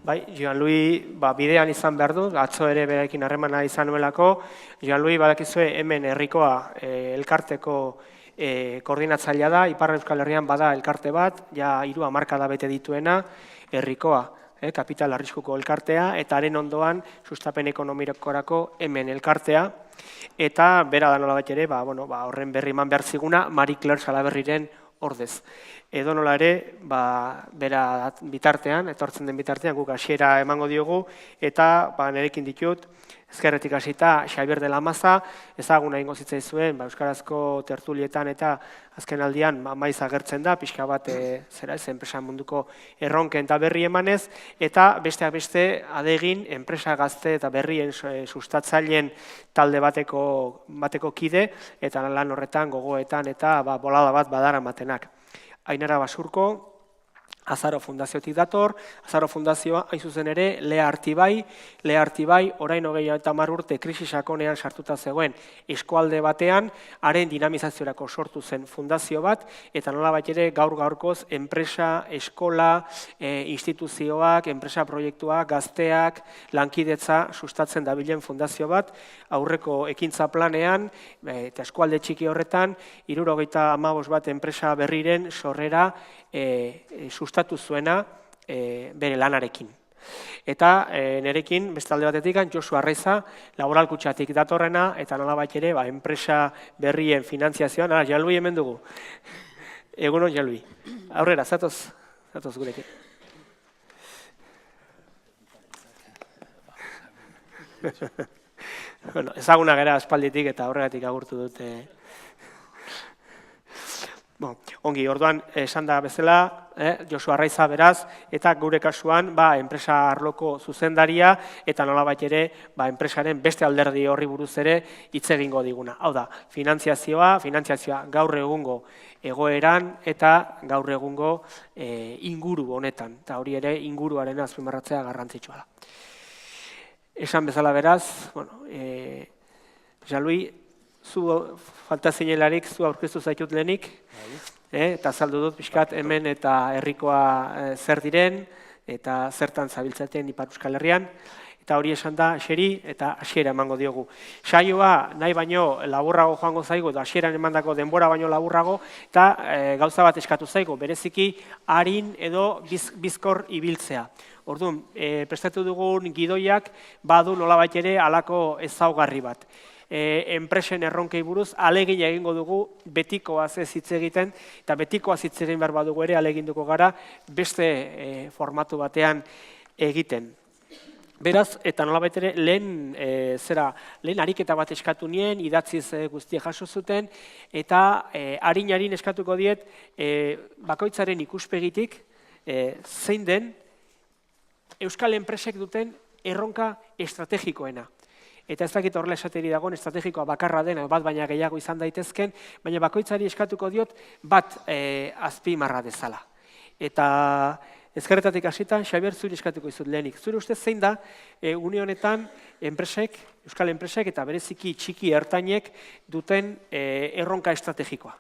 Bai, Joan-Lui bidean izan behar du, atzo ere berarekin harremana izan nuelako. Joan-Lui badakizue hemen herrikoa elkarteko koordinatzailea da, Ipar Euskal Herrian bada elkarte bat, ja 3 hamarkada bete dituena, herrikoa, kapital arriskuko elkartea, eta haren ondoan sustapen ekonomikorako hemen elkartea, eta bera da nolabait ere, horren berri eman behar ziguna, Marie Claire Salaberriren ordez. Edo nola ere, bera bitartean, etortzen den bitartean, guk hasiera emango diogu, eta nerekin ditut, ezkerretik hasita Xabier de la Maza, ezaguna ingo zitzaizuen, euskarazko tertulietan eta azken aldian maiz agertzen da, pixka bat, enpresa munduko erronken eta berri emanez, eta besteak beste adegin, enpresa gazte eta berrien sustatzaileen talde bateko kide, eta lan horretan, gogoetan, eta bolada bat badaramatenak. Ainara Basurko, Azaro Fundaziotik dator, Azaro Fundazioa hain zuzen ere Lea Artibai, orain 30 urte krisi sakonean sartuta zegoen eskualde batean, haren dinamizaziorako sortu zen fundazio bat, eta nolabait ere gaur-gaurkoz enpresa, eskola, instituzioak, enpresa proiektuak, gazteak, lankidetza sustatzen dabilen fundazio bat, aurreko ekintza planean, eta eskualde txiki horretan, 75 bat enpresa berriren sorrera sustatu zuena bere lanarekin. Eta nerekin, beste alde batetik, Josu Arraiza, laboralkutxatik datorrena, eta nolabait ere, enpresa berrien finantziazioan, Jan-Lui hemen dugu. Egunon, Jan-Lui. Aurrera, zatoz gurekin. Ezaguna gara aspalditik eta horregatik agurtu dute. Ongi, orduan esan da bezala, Josu Arraiza beraz, eta gure kasuan enpresa arloko zuzendaria, eta nolabait ere enpresaren beste alderdi horri buruz ere hitz egingo diguna. Hau da, finantziazioa gaur egungo egoeran eta gaur egungo inguru honetan, eta hori ere inguruaren azpimarratzea garrantzitsua da. Esan bezala beraz, Jan-Lui, zu falta zinelarik, zu aurkeztu zaitut lehenik, eta azaldu dut pixkat hemen eta herrikoa zer diren, eta zertan zabiltzaten Ipar Euskal Herrian, eta hori esan da, xeri eta hasiera emango diogu. Saioa nahi baino laburrago joango zaigu, eta hasieran emandako denbora baino laburrago, eta gauza bat eskatu zaigu, bereziki harin edo bizkor ibiltzea. Orduan, prestatu dugun gidoiak badu nolabait ere halako ezaugarri bat. Enpresen erronkei buruz alegin egingo dugu betikoaz ez hitz egiten, eta betikoaz hitz egin behar badugu ere aleginduko gara beste formatu batean egiten. Beraz, eta nolabait ere lehen ariketa bat eskatu nien, idatziz guztiek jaso zuten, eta harin eskatuko diet bakoitzaren ikuspegitik zein den euskal enpresek duten erronka estrategikoena. Eta ez dakit horrela esateri dagoen estrategikoa bakarra den, bat baina gehiago izan daitezken, baina bakoitzari eskatuko diot bat azpimarra dezala. Eta ezkerretatik hasita, Xabier, zuri eskatuko izut lehenik. Zure ustez zein da, une honetan, euskal enpresek eta bereziki txiki ertainek duten erronka estrategikoa?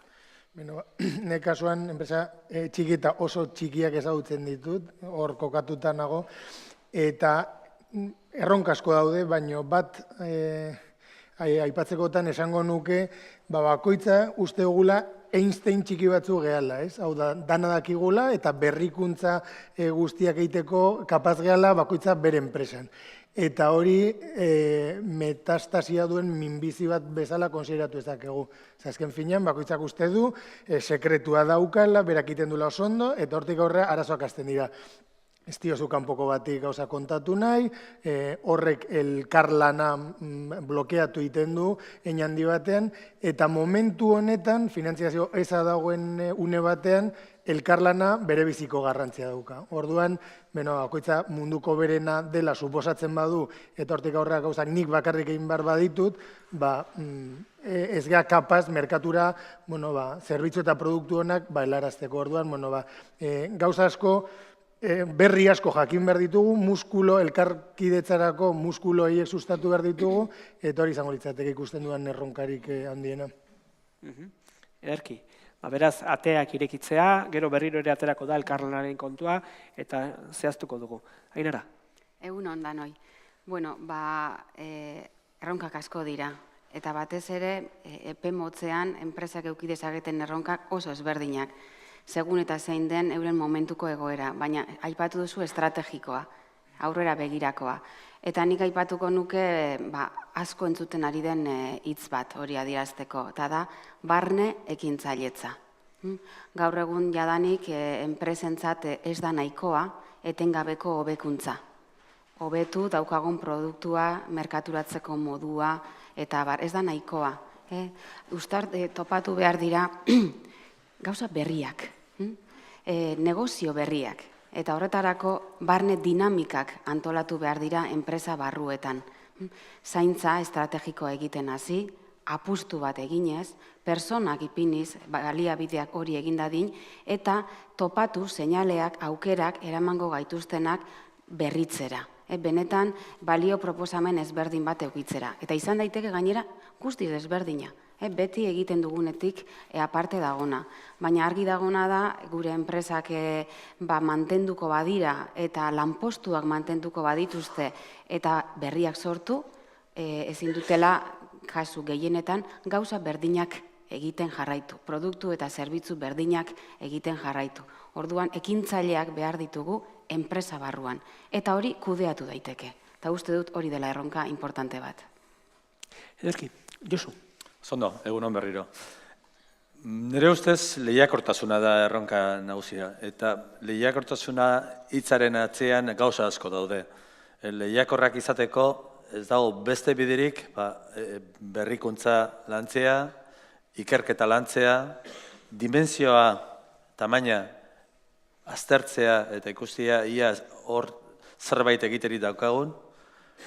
Ne kasuan, enpresa txiki eta oso txikiak ezagutzen ditut, hor kokatuta nago, eta erronka asko daude, baina bat aipatzekotan esango nuke, bakoitza uste dugula Einstein txiki batzu gehala, ez? Hau da, dana dakigula eta berrikuntza guztiak egiteko kapaz gehala bakoitza bere enpresan. Eta hori metastasia duen minbizi bat bezala konsideratu ezakegu. Azken finean, bakoitzak uste du, sekretua daukala, berak iten dula oso ondo, eta hortik aurrera arazoak hasten dira. Ez diozu kanpoko batik gauza kontatu nahi, horrek elkarlana blokeatu egiten du hein handi batean, eta momentu honetan, finantziazio eza dagoen une batean, elkarlana bere biziko garrantzia dauka. Orduan, bakoitza munduko berena dela suposatzen badu, eta hortik aurrera gauzak nik bakarrik egin behar baditut, ez gea kapaz merkatura zerbitzu eta produktu honak helarazteko. Orduan, gauza asko, berri asko jakin behar ditugu, muskulo, elkarkidetzarako muskulo horiek sustatu behar ditugu, eta hori izango litzateke ikusten duan erronkarik handiena. Ederki. Beraz, ateak irekitzea, gero berriro ere aterako da elkarlanaren kontua, eta zehaztuko dugu. Ainara? Egun ondan hoi. Bueno, erronkak asko dira. Eta batez ere, epe motzean, enpresak eduki dezaketen erronkak oso ezberdinak. Segun eta zein den euren momentuko egoera. Baina, aipatu duzu estrategikoa, aurrera begirakoa. Eta nik aipatuko nuke asko entzuten ari den hitz bat hori adierazteko. Eta da, barne ekintzailetza. Gaur egun jadanik enpresentzat ez da nahikoa etengabeko hobekuntza. Hobetu daukagun produktua, merkaturatzeko modua, eta ez da nahikoa. Uztar topatu behar dira gauza berriak, negozio berriak, eta horretarako barne dinamikak antolatu behar dira enpresa barruetan. Zaintza estrategikoa egiten hasi, apustu bat eginez, personak ipiniz, baliabideak hori egin dadin, eta topatu seinaleak, aukerak, eramango gaituztenak berritzera. Benetan, balio proposamen ezberdin bat eukitzera. Eta izan daiteke gainera guztiz ezberdina. Beti egiten dugunetik aparte dagona. Baina argi dagona da, gure enpresak mantenduko badira eta lanpostuak mantenduko badituzte eta berriak sortu, ezin dutela kasu gehienetan gauza berdinak egiten jarraitu. Produktu eta zerbitzu berdinak egiten jarraitu. Orduan, ekintzaileak behar ditugu enpresa barruan. Eta hori kudeatu daiteke. Eta uste dut hori dela erronka importante bat. Ederki, Josu. Zondo, egunon berriro. Nire ustez lehiakortasuna da erronka nagusia. Eta lehiakortasuna hitzaren atzean gauza asko daude. Lehiakorrak izateko ez dago beste bidirik berrikuntza lantzea, ikerketa lantzea, dimensioa, tamaina, aztertzea eta ikustia ia hor zerbait egiterik daukagun.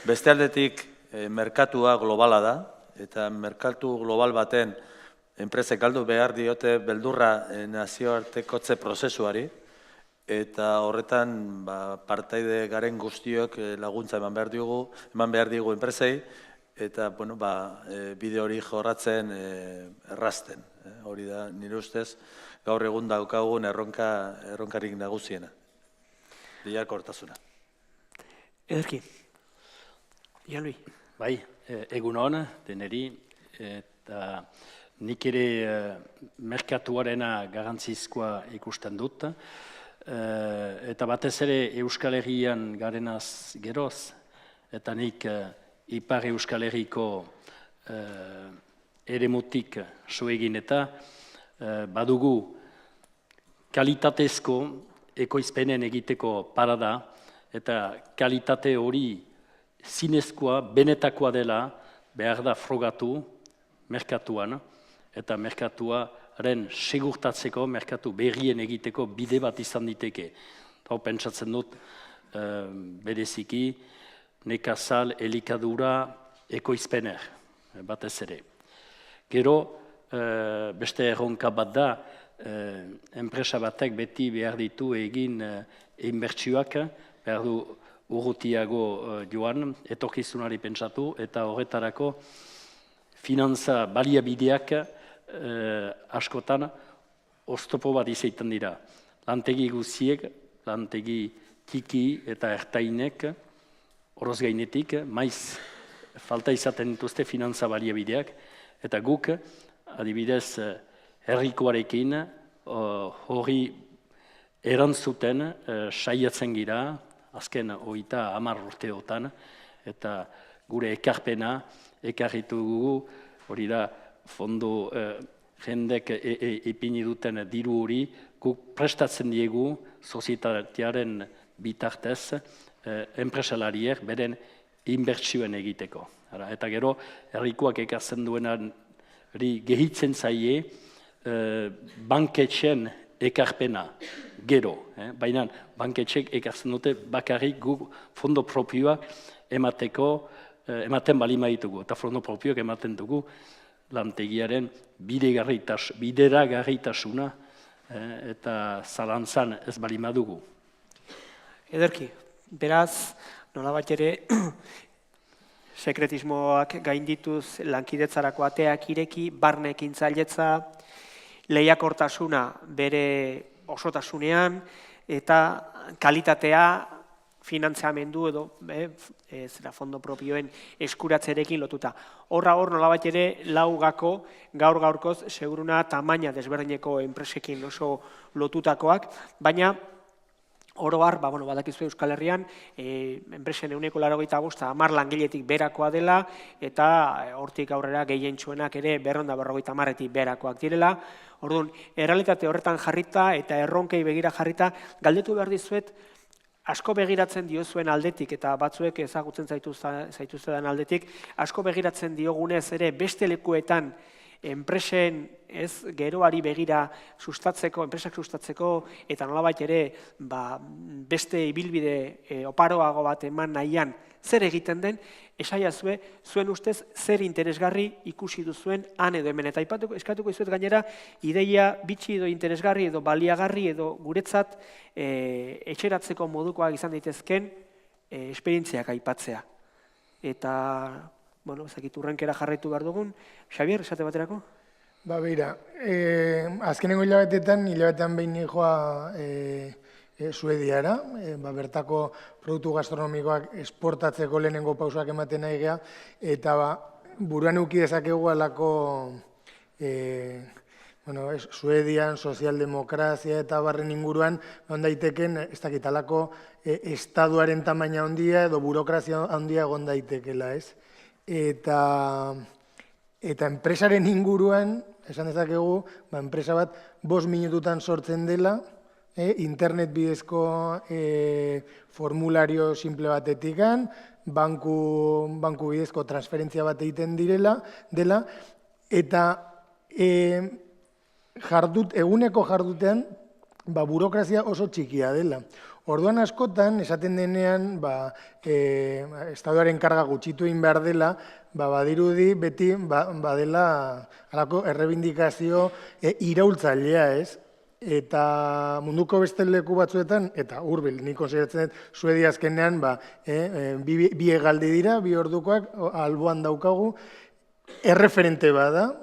Beste aldetik merkatua globala da, eta merkatu global baten enpresek galdu behar diote beldurra nazioartekotze prozesuari, eta horretan partaide garen guztiok laguntza eman behar digu enpresei, eta bide hori jorratzen errazten. Hori da, nire ustez, gaur egun daukagun erronkarik nagusiena. Lehiakortasuna. Ederki. Jalui. Bai, egun hon, deneri, eta nik ere merkatuarena garantzizkoa ikusten dut, eta batez ere Euskal Herrian garenaz geroz, eta nik Ipar Euskal Herriko eremutik suegin eta badugu kalitatezko ekoizpenen egiteko parada, eta kalitate hori zinezkoa, benetakoa dela, behar da frogatu merkatuan, eta merkatuaren segurtatzeko, merkatu berrien egiteko bide bat izan diteke. Hau pentsatzen dut, bereziki, nekazal, elikadura, ekoizpener, batez ere. Gero, beste erronka bat da, enpresa batek beti behar ditu egin inbertsioak, behar du urrutiago joan, etorkizunari pentsatu, eta horretarako finantza baliabideak askotan oztopo bat izaiten dira. Lantegi guziek, lantegi txiki eta ertainek, horoz gainetik, maiz falta izaten dituzte finantza baliabideak, eta guk, adibidez, herrikoarekin hori erantzuten saiatzen gira, azken 30 urteotan, eta gure ekarpena ekarritu dugu, hori da fondo jendek ipini duten diru hori, guk prestatzen diegu sozietatearen bitartez enpresalariek beren inbertsioen egiteko. Eta gero, herrikoak ekartzen duenari gehitzen zaie banketxen ekarpena gero. Baina banketxek ekartzen dute bakarrik guk fondo propioa ematen balima ditugu. Eta fondo propioak ematen dugu lantegiaren bideragarritasuna eta zalantzan ez balima dugu. Ederki, beraz, nolabait ere, sekretismoak gaindituz lankidetzarako ateak ireki, barne ekintzailetza, lehiakortasuna bere osotasunean, eta kalitatea finantziamendu edo zera fondo propioen eskuratzerekin lotuta. Hor nolabait ere laugako gaur-gaurkoz seguruna tamaina desberdineko enpresekin oso lotutakoak, baina oro har, badakizue Euskal Herrian, enpresen 85% 10 langiletik berakoa dela, eta hortik aurrera gehientsuenak ere 250etik berakoak direla. Orduan, errealitate horretan jarrita eta erronkei begira jarrita, galdetu behar dizuet, asko begiratzen diozuen aldetik, eta batzuek ezagutzen zaituzten aldetik, asko begiratzen diogunez ere beste lekuetan enpresen geroari begira sustatzeko, enpresak sustatzeko, eta nolabait ere beste ibilbide oparoago bat eman nahian zer egiten den, esaiazue, zuen ustez zer interesgarri ikusi duzuen han edo hemen. Eta eskatuko izuet gainera, ideia bitxi edo interesgarri edo baliagarri edo guretzat etxeratzeko modukoak izan daitezken esperientziak aipatzea. Eta ezakit urrenkera jarraitu behar dugun. Xabier, esate baterako? Beira, azkenengo hilabetean behin joa Suediara, bertako produktu gastronomikoak esportatzeko lehenengo pausak ematen nahi geha, eta buruan euki dezakegu alako Suedian, sozialdemokrazia eta barren inguruan, daiteken, ez dakit, alako estaduaren tamaina handia edo burokrazia handia egon daitekela, ez? Eta enpresaren inguruan, esan dezakegu, enpresa bat 5 minututan sortzen dela, internet bidezko formulario simple batetikan, banku bidezko transferentzia bat egiten dela, eta eguneko jardutean burokrazia oso txikia dela. Orduan askotan, esaten denean, estaduaren karga gutxitu egin behar dela, badirudi beti badela halako errebindikazio iraultzailea, ez? Eta munduko beste leku batzuetan, eta hurbil, nik konsideratzen dut, Suedia azkenean, bi hegaldi dira, 2 ordukoak, alboan daukagu, erreferente bada,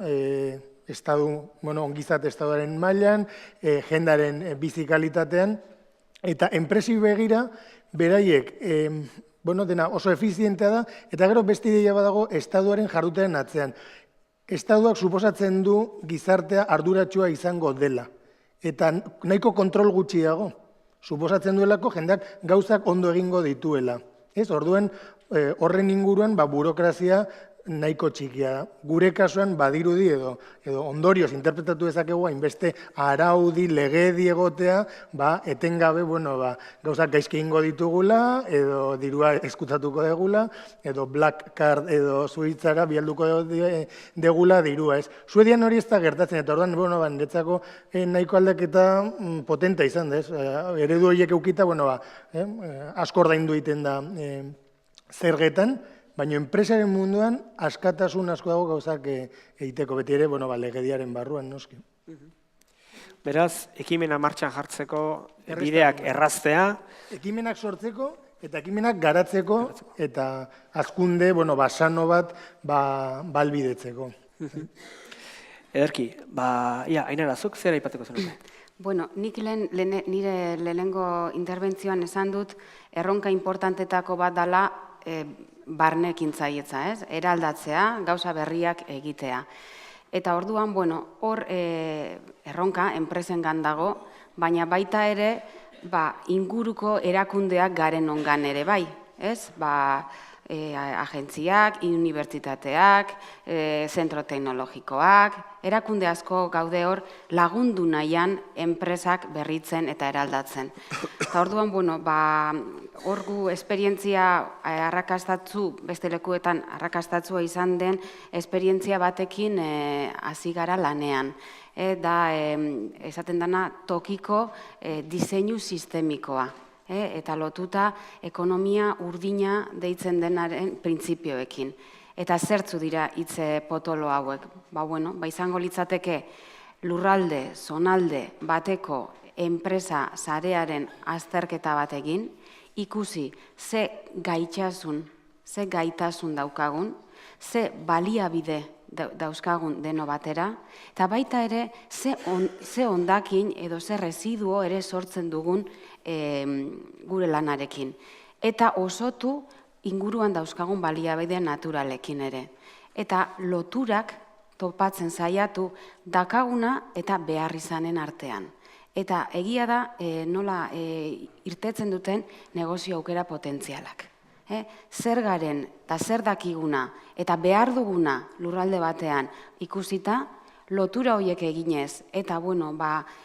ongizate estaduaren mailan, jendaren bizikalitatean, eta enpresi begira, beraiek, dena oso efizientea da, eta gero beste ideia badago estaduaren jardutaren atzean. Estaduak suposatzen du gizartea arduratsua izango dela. Eta nahiko kontrol gutxiago. Suposatzen duelako jendeak gauzak ondo egingo dituela. Orduan, horren inguruan, burokrazia nahiko txikia da. Gure kasuan badirudi edo ondorioz interpretatu dezakegu hainbeste araudi, legedi egotea, etengabe, gauzak gaizki egingo ditugula, edo dirua eskutatuko degula, edo black card edo zuhitzara bialduko degula dirua, ez. Suedian hori ez da gertatzen, eta orduan, niretzako nahiko aldaketa potenta izan da, ez. Eredu horiek eukita, asko ordaindu egiten da zergetan, baina enpresaren munduan askatasun asko dago gauzak egiteko, beti ere, legediaren barruan, noski. Beraz, ekimena martxan jartzeko bideak erraztea. Ekimenak sortzeko eta ekimenak garatzeko eta hazkunde, basano bat balbidetzeko. Ederki, Ainara, zuk zer aipateko zenute? Nik nire lehenengo interbentzioan esan dut, erronka importantetako bat dela barnekintzailtza, ez? Eraldatzea, gauza berriak egitea. Eta orduan, hor erronka enpresengan dago, baina baita ere, inguruko erakundeak garen ongan ere bai, ez? Agentziak, unibertsitateak, zentro teknologikoak, erakunde asko gaude hor lagundu nahian enpresak berritzen eta eraldatzen. Eta orduan, hor gu esperientzia arrakastatzu, beste lekuetan arrakastatzua izan den esperientzia batekin hasi gara lanean. Esaten dana tokiko diseinu sistemikoa. Eta lotuta ekonomia urdina deitzen denaren printzipioekin. Eta zertzu dira hitze potolo hauek. Izango litzateke lurralde, zonalde bateko enpresa sarearen azterketa bat egin, ikusi ze gaitasun daukagun, ze baliabide dauzkagun deno batera, eta baita ere ze hondakin edo ze residuo ere sortzen dugun gure lanarekin. eta osotu inguruan dauzkagun baliabide naturalekin ere. Eta loturak topatzen saiatu dakaguna eta behar izanen artean. Eta egia da nola irtetzen duten negozio aukera potentzialak. Zer garen eta zer dakiguna eta behar duguna lurralde batean ikusita, lotura horiek eginez, eta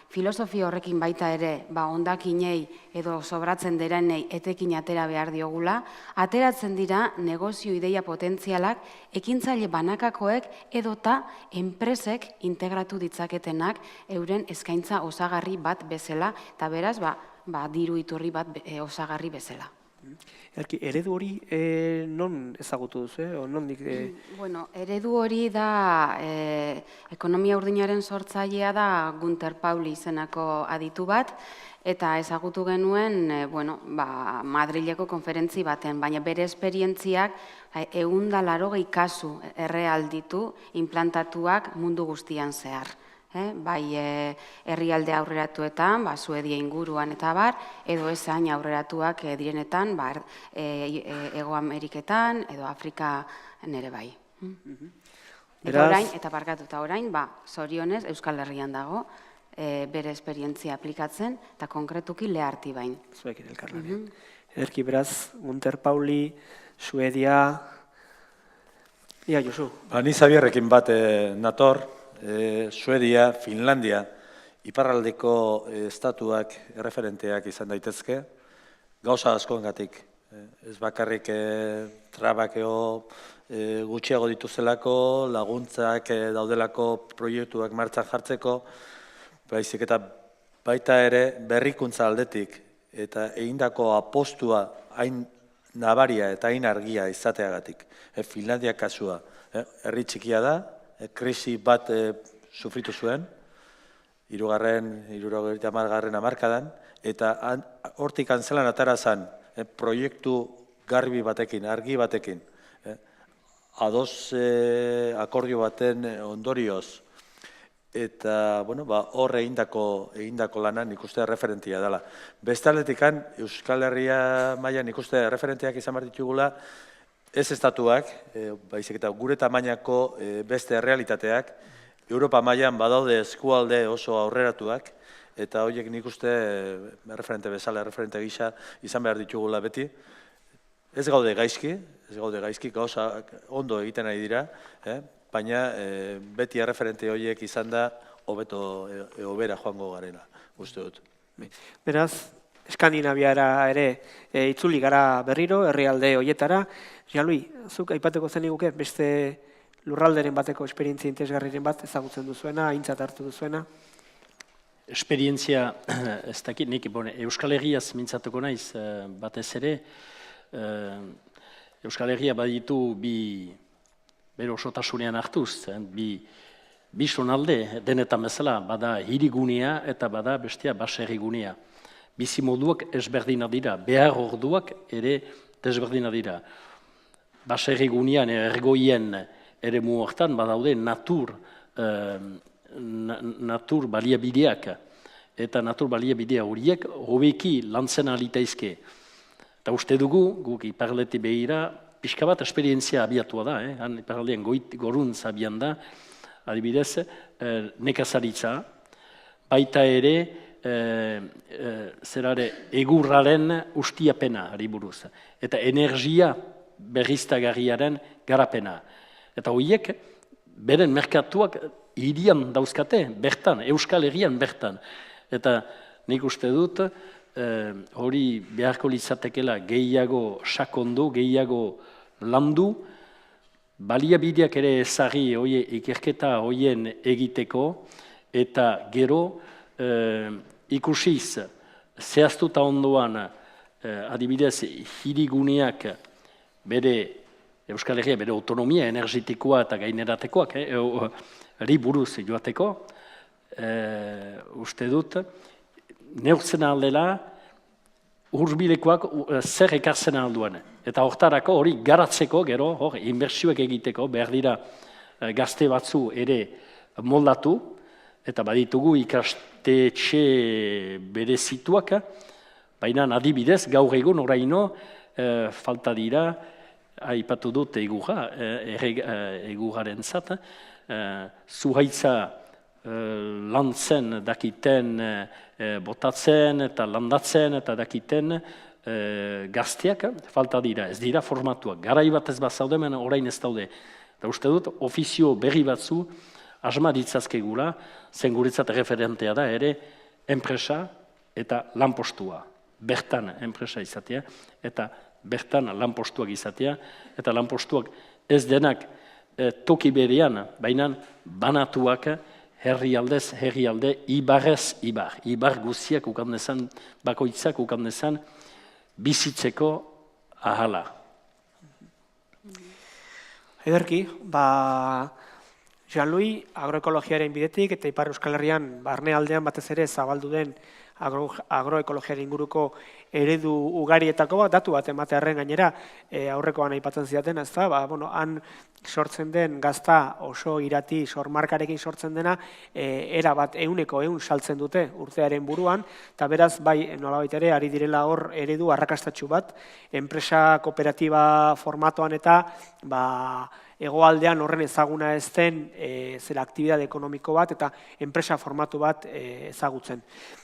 filosofia horrekin baita ere, hondakinei edo sobratzen direnei etekin atera behar diogula, ateratzen dira negozio ideia potentzialak ekintzaile banakakoek edota enpresek integratu ditzaketenak euren eskaintza osagarri bat bezala, eta beraz, diru iturri bat osagarri bezala. Eredu hori non ezagutu duzu, nondik? Eredu hori da, ekonomia urdinaren sortzailea da Gunter Pauli izenako aditu bat, eta ezagutu genuen Madrileko konferentzi baten, baina bere esperientziak 180 kasu errealditu implantatuak mundu guztian zehar. Bai herrialde aurreratuetan, Suedia inguruan eta bar, edo ezain aurreratuak direnetan, Hego Ameriketan, edo Afrika nere bai. Eta orain, eta barkatuta orain, zorionez Euskal Herrian dago, bere esperientzia aplikatzen, eta konkretuki Leharti bain. Zuekin elkarlanean. Ederki beraz, Gunter Pauli, Suedia, ia Josu. Ni Zabierrekin bat nator, Suedia, Finlandia, iparraldeko estatuak erreferenteak izan daitezke, gauza askoengatik. Ez bakarrik trabak gutxiago dituzelako, laguntzak daudelako proiektuak martxan jartzeko, baizik eta baita ere berrikuntza aldetik eta egindako apostua hain nabaria eta hain argia izateagatik. Finlandia kasua, herri txikia da, krisi bat sufritu zuen, 70. hamarkadan, eta hortik antzelan atara zen proiektu garbi batekin, argi batekin, ados akordio baten ondorioz, eta hor egindako lanan nik uste referentia dela. Bestaletikan, Euskal Herria mailan nik uste referenteak izan behar ditugula, ez estatuak, baizik eta gure tamainako beste realitateak, Europa mailan badaude eskualde oso aurreratuak, eta horiek nik uste referente bezala, referente gisa izan behar ditugula beti. Ez gaude gaizki, gauza ondo egiten ari dira, baina beti referente horiek izan da hobera joango garena, uste dut. Beraz, Eskandinaviara ere itzuli gara berriro, herrialde horietara. Jalui, zuk aipateko zen iguke beste lurralderen bateko esperientzia interesgarriren bat ezagutzen duzuena, aintzat hartu duzuena? Esperientzia, ez dakit, nik Euskal Herriaz mintzatuko naiz batez ere. Euskal Herria baditu bere osotasunean hartuz, bi sonalde denetan bezala, bada hirigunea eta bada bestea baserrigunea. Bizi moduak ezberdina dira, behar orduak ere desberdina dira. Baserrigunean, ergoien eremu hortan, badaude natur baliabideak, eta natur baliabidea horiek hobeki lantzen alitaizke. Eta uste dugu, guk iparleti behira, pixka bat esperientzia abiatua da, iparaldean goruntz abian da, adibidez, nekazaritza, baita ere, egurraren ustiapena ari buruz, eta energia berriztagarriaren garapena. Eta horiek, beren merkatuak hirian dauzkate, bertan, Euskal Herrian bertan. Eta nik uste dut, hori beharko litzatekela gehiago sakondu, gehiago landu, baliabideak ere ezagri ikerketa horien egiteko, eta gero ikusiz, zehaztuta ondoan, adibidez, hiriguneak bere Euskal Herria, bere autonomia energetikoa eta gaineratekoak, herri buruz joateko, uste dut, neurtzen aldela, hurbilekoak zer ekartzen alduan. Eta hortarako hori garatzeko, gero, inbertsioak egiteko, behar dira gazte batzu ere moldatu, eta baditugu ikastetxe berezituak, baina adibidez, gaur egun oraino, falta dira, aipatu dut eguraren zat, zuhaitza lantzen dakiten botatzen eta landatzen eta dakiten gazteak falta dira, ez dira formatuak. Garai bat ez bat zaude, mena orain ez daude. Eta uste dut, ofizio berri batzu asma ditzazkegula, zen guretzat referentea da ere, enpresa eta lanpostua. Bertan enpresa izatea eta bertan lanpostuak izatea, eta lanpostuak ez denak toki berean, baina banatuak herrialdez herrialde, ibarrez ibar. Ibar guziak ukandezan, bakoitzak ukandezan, bizitzeko ahala. Ederki, Jean-Louis agroekologiaren bidetik eta Ipar Euskal Herrian barnealdean batez ere zabaldu den agroekologiaren inguruko eredu ugarietako bat, datu bat ematearren gainera, aurrekoan aipatzen zidaten, ez da, han sortzen den gazta oso irati sormarkarekin sortzen dena, era bat 100% saltzen dute urtearen buruan, eta beraz, bai, nolabait ere, ari direla hor eredu arrakastatsu bat, enpresa kooperatiba formatoan eta, hegoaldean horren ezaguna ez den zera aktibitate ekonomiko bat eta enpresa formatu bat ezagutzen.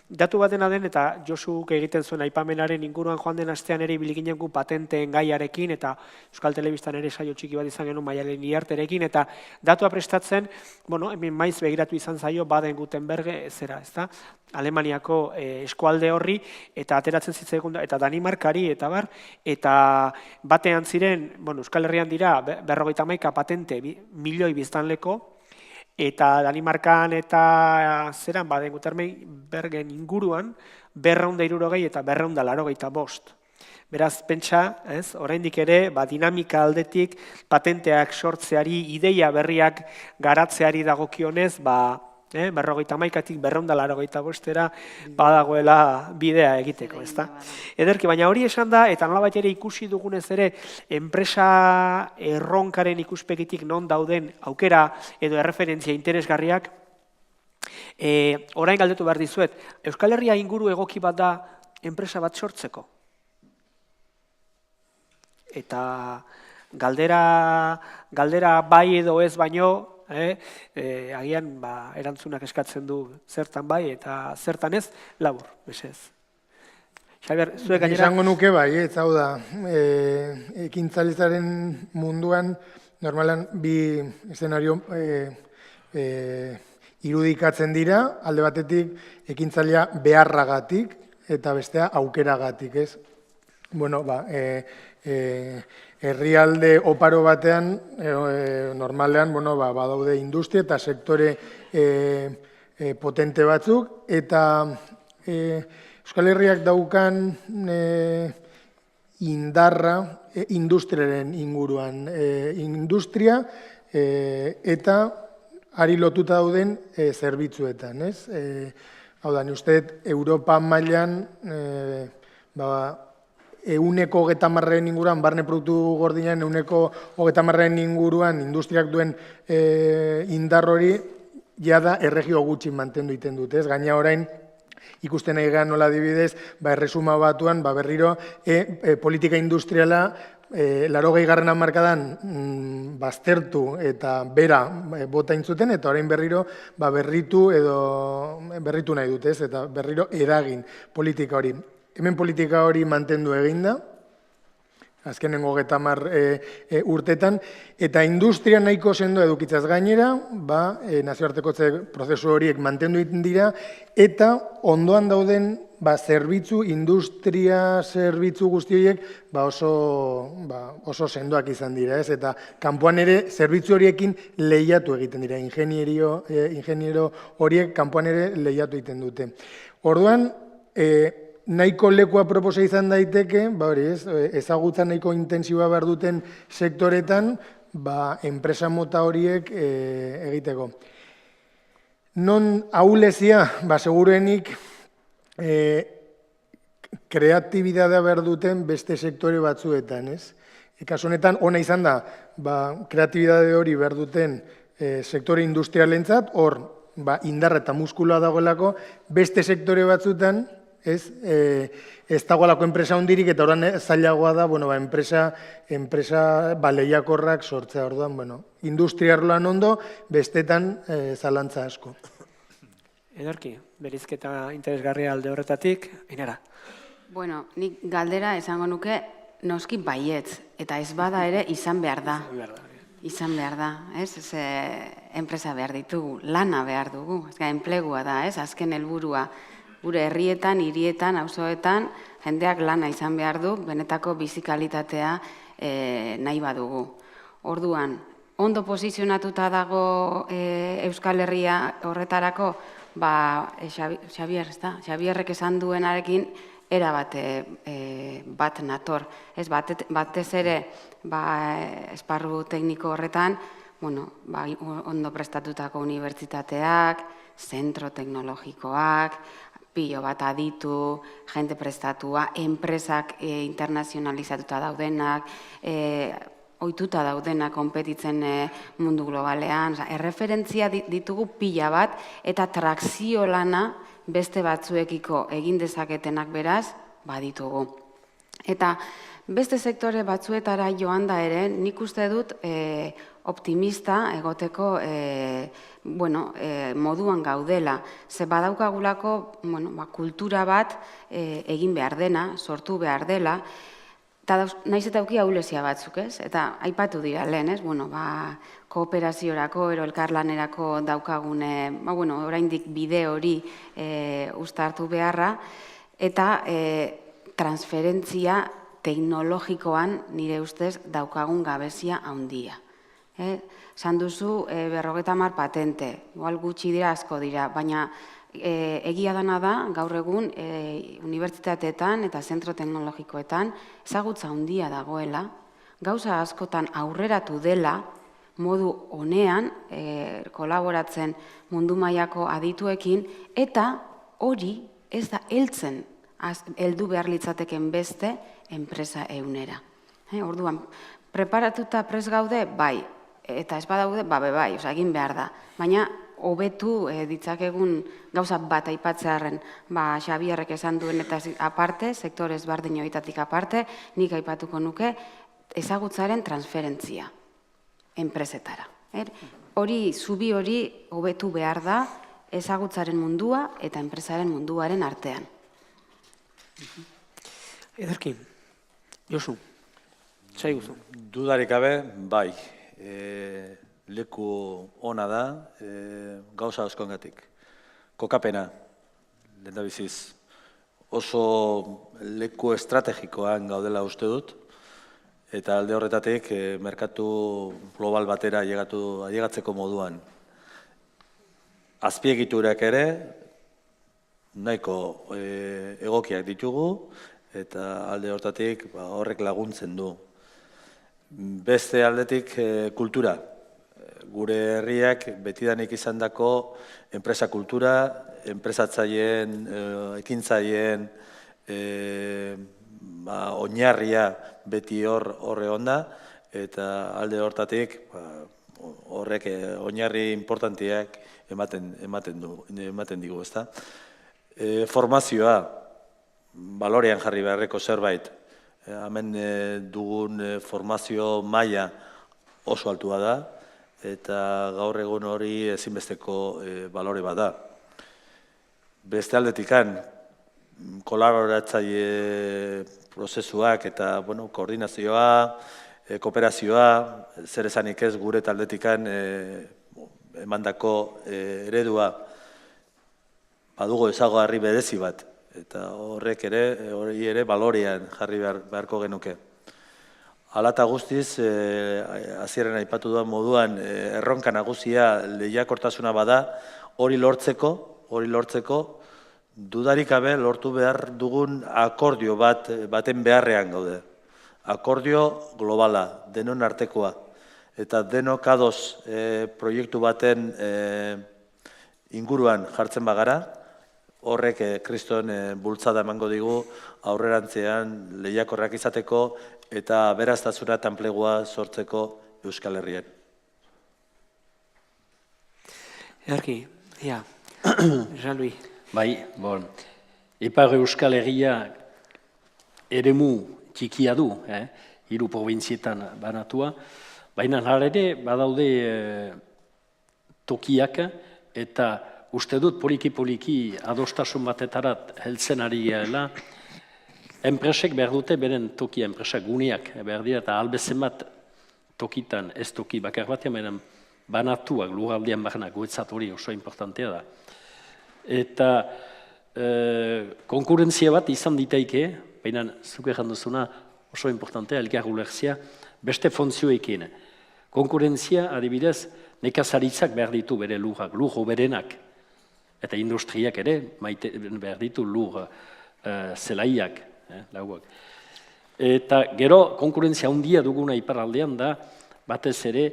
Datu batena den eta Josuk egiten zuen aipamenaren inguruan joan den astean ere ibili ginen gu patenteen gaiarekin eta Euskal Telebistan ere saio txiki bat izan genuen Maialen Iriarterekin eta datua prestatzen, hemen maiz begiratu izan zaio Baden-Württemberg zera, ezta? Alemaniako eskualde horri eta ateratzen zitzaigun eta Danimarkari eta bar, eta batean ziren, Euskal Herrian dira 51 patente milioi biztanleko, eta Danimarkan eta zeran Baden-Württembergen inguruan 260 eta 285. Beraz, pentsa, oraindik ere, dinamika aldetik patenteak sortzeari, ideia berriak garatzeari dagokionez, 51tik 285era badagoela bidea egiteko, ezta? Ederki, baina hori esan da, eta nolabait ere ikusi dugunez ere, enpresa erronkaren ikuspegitik non dauden aukera edo erreferentzia interesgarriak, orain galdetu behar dizuet, Euskal Herria inguru egoki bat da enpresa bat sortzeko? Eta galdera bai edo ez baino, agian erantzunak eskatzen du zertan bai eta zertan ez, labur, besez. Xabier, zuek gainera... Izango nuke bai, hau da, ekintzailetzaren munduan, normalan bi eszenario irudikatzen dira, alde batetik ekintzailea beharragatik eta bestea aukeragatik, ez? Herrialde oparo batean, normalean, badaude industria eta sektore potente batzuk, eta Euskal Herriak daukan indarra industriaren inguruan. Industria eta ari lotuta dauden zerbitzuetan, ez? Hau da, uste, Europa mailan, 130 inguruan, barne produktu gordinan 130 inguruan industriak duen indar hori, jada erregio gutxi mantendu iten dute. Gaina orain, ikusten nahi gehan nola adibidez, erresuma batuan, berriro, politika industriala, 80. hamarkadan baztertu eta bera bota intzuten, eta orain berriro berritu nahi dute, eta berriro eragin politika hori. Hemen politika hori mantendu eginda, azkenengo 30 urtetan, eta industria nahiko sendo edukitzaz gainera, nazioartekotze prozesu horiek mantendu egiten dira, eta ondoan dauden zerbitzu, industria zerbitzu guzti horiek oso sendoak izan dira, ez? Eta kanpoan ere zerbitzu horiekin lehiatu egiten dira, ingeniero horiek kanpoan ere lehiatu egiten dute. Orduan, nahiko lekua proposa izan daiteke, ezagutza nahiko intensiboa behar duten sektoretan, enpresa mota horiek egiteko. Non ahulezia, segurenik, kreatibidadea behar duten beste sektore batzuetan, ez? Kasu honetan, ona izan da, kreatibidade hori behar duten sektore industrialentzat, hor, indarra eta muskuloa dagoelako, beste sektore batzuetan, ez dagoelako enpresa hundirik, eta orain zailagoa da, enpresa lehiakorrak sortzea. Orduan, industria arloan ondo, bestetan zalantza asko. Ederki, berizketa interesgarria alde horretatik, Ainara. Bueno, nik galdera esango nuke noski baietz, eta ez bada ere izan behar da. Izan behar da, ez? Enpresa behar ditugu, lana behar dugu, enplegua da, ez? Azken helburua. Gure herrietan, hirietan, auzoetan, jendeak lana izan behar du, benetako bizikalitatea nahi badugu. Orduan, ondo posizionatuta dago Euskal Herria horretarako, Xabierrek esan duenarekin, era bat nator. Batez ere, esparru tekniko horretan, ondo prestatutako unibertsitateak, zentro teknologikoak, pilo bat aditu, jende prestatua, enpresak internazionalizatuta daudenak, ohituta daudenak konpetitzen mundu globalean, erreferentzia ditugu pila bat, eta trakzio lana beste batzuekiko egin dezaketenak beraz, baditugu. Eta beste sektore batzuetara joan da ere, nik uste dut optimista egoteko moduan gaudela. Ze badaukagulako kultura bat egin behar dena, sortu behar dela, eta nahiz eta auki ahulezia batzuk, ez? Eta aipatu dira lehen, ez? Kooperaziorako, elkarlanerako daukagune, oraindik bide hori uztartu beharra, eta transferentzia teknologikoan nire ustez daukagun gabezia handia. Esan duzu 50 patente, igual gutxi dira, asko dira, baina egia dana da, gaur egun, unibertsitateetan eta zentro teknologikoetan ezagutza handia dagoela, gauza askotan aurreratu dela, modu honean, kolaboratzen mundu mailako adituekin, eta hori ez da heldu behar litzateken beste enpresa eunera. Orduan, preparatuta prest gaude, bai, eta ez badaude, bai, egin behar da. Baina, hobetu ditzakegun gauza bat aipatzearen, Xabierrek esan duen eta aparte, sektore ezberdin horietatik aparte, nik aipatuko nuke ezagutzaren transferentzia enpresetara. Zubi hori hobetu behar da ezagutzaren mundua eta enpresaren munduaren artean. Ederki, Josu, zai guzu. Dudarik gabe, bai. Leku ona da, gauza askoengatik. Kokapena, lehendabiziz, oso leku estrategikoan gaudela uste dut, eta alde horretatik merkatu global batera ailegatzeko moduan. Azpiegiturak ere, nahiko egokiak ditugu, eta alde horretatik horrek laguntzen du. Beste aldetik kultura. Gure herriak betidanik izandako enpresa kultura, enpresatzaileen, ekintzaileen oinarria beti horre onda, eta alde hortatik horrek oinarri importantiak ematen digu, ezta? Formazioa, balorean jarri beharreko zerbait, hemen dugun formazio maila oso altua da, eta gaur egun hori ezinbesteko balore bat da. Beste aldetikan, kolaboratzaile prozesuak eta koordinazioa, kooperazioa, zer esanik ez gure taldetikan emandako eredua badugu ezaguarri berezi bat, eta hori ere balorean jarri beharko genuke. Hala eta guztiz, hasieran aipatu duan moduan, erronka nagusia lehiakortasuna bada, hori lortzeko, dudarik gabe lortu behar dugun akordio baten beharrean gaude. Akordio globala, denon artekoa, eta denok ados proiektu baten inguruan jartzen bagara, horrek kriston bultzada emango digu aurrerantzean lehiakorrak izateko eta aberastasuna eta enplegua sortzeko Euskal Herrian. Ederki, Jean-Louis. Bai, Ipar Euskal Herria eremu txikia du, hiru probintzietan banatua, baina hala ere badaude tokiak eta uste dut poliki-poliki adostasun batetarat heltzen ari gehala, enpresek behar dute beren tokia, enpresak guneak behar dira, eta albezen bat tokitan, ez toki bakar batean, baina banatuak, lurraldean barnak, guetzat hori oso importantea da. Eta konkurentzia bat izan ditaike, baina zuk egan duzuna oso importantea, elkar ulertzia, beste funtzioekin. Konkurentzia, adibidez, nekazaritzak behar ditu bere lurrak, lur hoberenak, eta industriak ere behar ditu lur zelaiak, lauak. Eta gero konkurentzia handia duguna iparraldean da, batez ere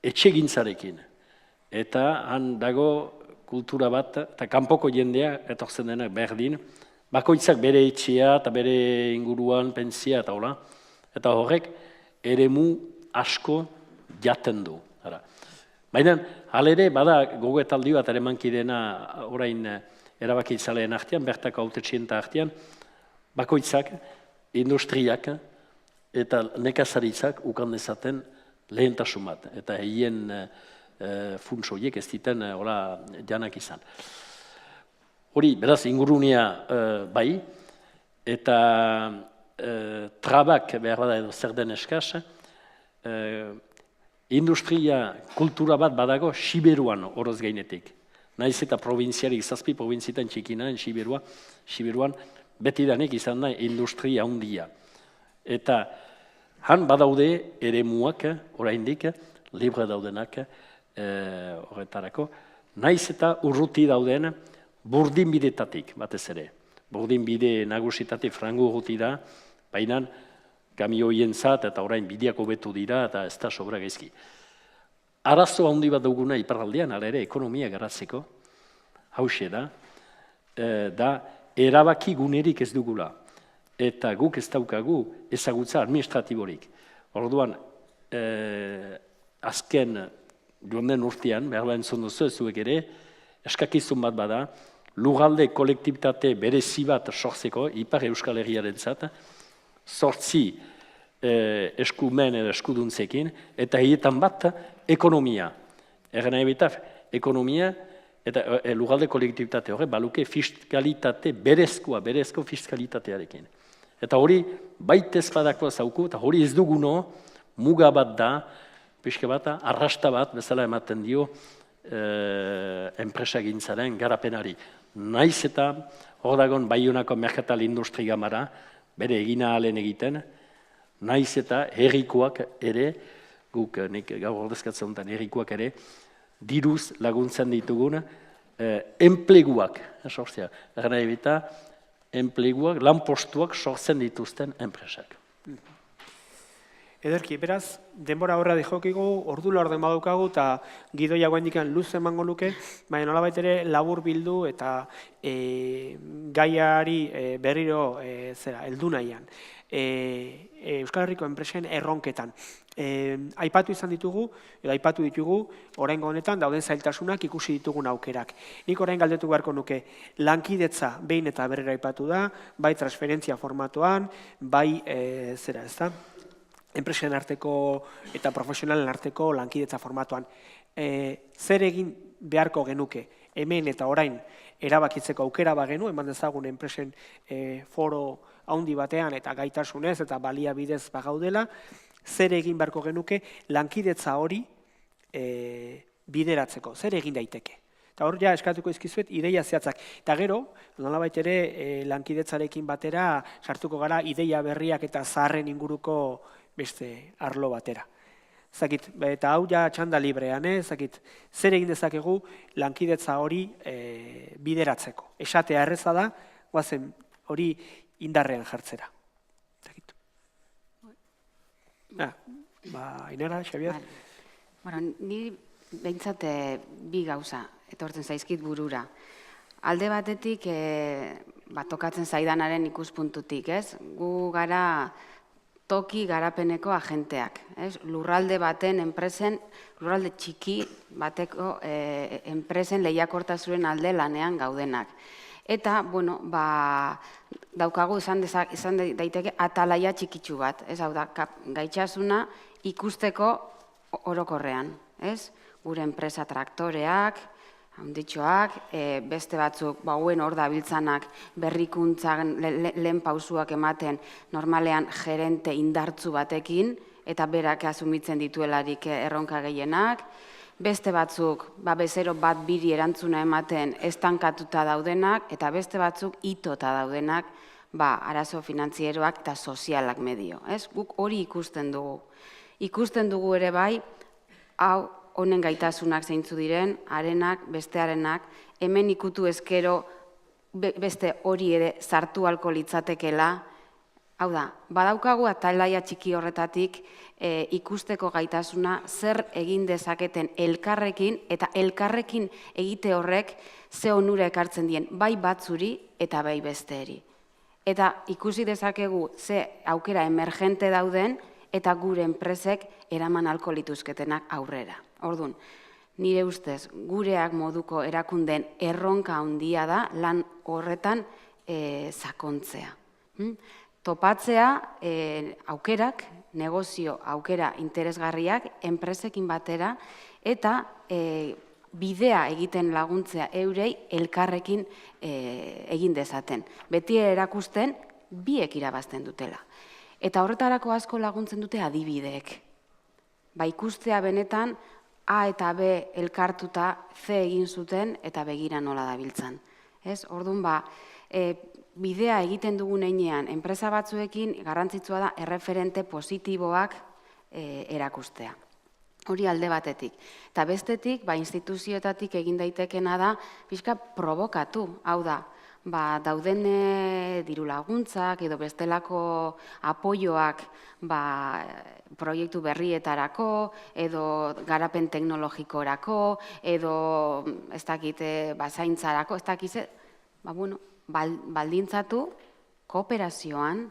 etxegintzarekin. Eta han dago kultura bat, eta kanpoko jendea, etortzen denak berdin, bakoitzak bere etxea eta bere inguruan pentsia eta hola. Eta horrek eremu asko jaten du. Baina, halere, bada gogoetaldi bat ere mankidena orain erabakitzaleen artean, bertako hautetxienta artean, bakoitzak, industriak eta nekazaritzak ukan dezaten lehentasun bat. Eta hien funts horiek ez diten janak izan. Hori, beraz, ingurunea bai, eta trabak behar bada edo zer den eskaz, industria kultura bat badago Siberuan oroz gainetik. Naiz eta provintziarik, zazpi provintzietan txikinaren Siberuan, beti danik izan da industria handia. Eta han badaude eremuak, oraindik, libre daudenak horretarako, naiz eta urruti dauden burdinbidetatik, batez ere. Burdinbide nagusitatik frango urruti da, baina kamioien zat eta orain bideak hobetu dira eta ez da sobra gaizki. Arazo handi bat duguna iparraldean, hala ere, ekonomia garatzeko, hauxe da erabaki gunerik ez dugula. Eta guk ez daukagu ezagutza administratiborik. Orduan, azken joan den urtean, behar da entzun duzu ez zuek ere, eskakizun bat bada, lurralde kolektibitate berezi bat sortzeko, Ipar Euskal Herriaren zat, 8 eskumen edo eskuduntzekin, eta hietan bat ekonomia. Erren nahi betaf, ekonomia eta lurralde kolektibitate horre, baluke fiskalitate berezko fiskalitatearekin. Eta hori, baitez badakoa zauku, eta hori ez duguno, muga bat da, pixka bat, arrasta bat, bezala ematen dio, enpresagintzaren garapenari. Naiz eta hor dagon Baionako merkatal industri gamara, bere egina alen egiten, naiz eta herrikoak ere, guk nik gaur ordezkatzen duten herrikoak ere, diruz laguntzen ditugun, enpleguak, sortzea, erren nahi bita, enpleguak, lanpostuak sortzen dituzten enpresak. Ederki, beraz, denbora horra dijokigu, ordu laurden badukagu, eta gidoia guendikan luz emango luke, baina nolabait ere labur bildu eta gaiari berriro heldu nahian. Euskal Herriko enpresen erronketan. Aipatu izan ditugu, edo aipatu ditugu, oraingo honetan dauden zailtasunak ikusi ditugun aukerak. Nik orain galdetu beharko nuke, lankidetza behin eta berriro aipatu da, bai transferentzia formatuan, bai enpresen arteko eta profesionalen arteko lankidetza formatuan. Zer egin beharko genuke, hemen eta orain erabakitzeko aukera bagenu, eman dezagun enpresen foro handi batean eta gaitasunez eta baliabidez bagaudela, zer egin beharko genuke lankidetza hori bideratzeko, zer egin daiteke. Eta hor ja eskatuko izkizuet ideia zehatzak. Eta gero, nolabait ere lankidetzarekin batera sartuko gara ideia berriak eta zaharren inguruko beste arlo batera. Zakit, eta hau ja txanda librean, zakit, zer egin dezakegu lankidetza hori bideratzeko. Esatea erreza da, guazen hori indarrean jartzera. Zakit. Ainara, Xabier? Ni behintzat bi gauza etortzen zaizkit burura. Alde batetik, tokatzen zaidanaren ikuspuntutik, ez? Gu gara toki garapeneko agenteak. Lurralde baten enpresen, lurralde txiki bateko enpresen lehiakortasunen alde lanean gaudenak. Eta, bueno, daukagu izan daiteke atalaia txikitsu bat, hau da, gaitxasuna ikusteko orokorrean, gure enpresa traktoreak, handitxoak, beste batzuk, hor dabiltzanak berrikuntzan lehen pausuak ematen normalean gerente indartzu batekin, eta berak asumitzen dituelarik erronka gehienak, beste batzuk, bezero bat biri erantzuna ematen estankatuta daudenak, eta beste batzuk itota daudenak, arazo finantzieroak eta sozialak medio. Guk hori ikusten dugu. Ikusten dugu ere bai, hau, honen gaitasunak zeintzu diren, arenak, bestearenak, hemen ikutu ezkero beste hori ere sartu alko litzatekela. Hau da, badaukagu atalaia txiki horretatik ikusteko gaitasuna zer egin dezaketen elkarrekin, eta elkarrekin egite horrek ze onura ekartzen dien, bai batzuri eta bai besteeri. Eta ikusi dezakegu ze aukera emergente dauden, eta gure enpresek eraman alko lituzketenak aurrera. Orduan, nire ustez, gureak moduko erakundeen erronka handia da lan horretan sakontzea. Topatzea aukerak, negozio aukera interesgarriak, enpresekin batera, eta bidea egiten laguntzea eurei elkarrekin egin dezaten. Beti erakusten, biek irabazten dutela. Eta horretarako asko laguntzen dute adibideek. Ikustea benetan, A eta B elkartuta C egin zuten eta begira nola dabiltzan. Orduan, bidea egiten dugun heinean, enpresa batzuekin garrantzitsua da erreferente positiboak erakustea. Hori alde batetik. Eta bestetik, instituzioetatik egin daitekena da, pixka provokatu, hau da, dauden diru laguntzak edo bestelako apoioak proiektu berrietarako, edo garapen teknologikorako, edo ez dakit zaintzarako, ez dakit, baldintzatu kooperazioan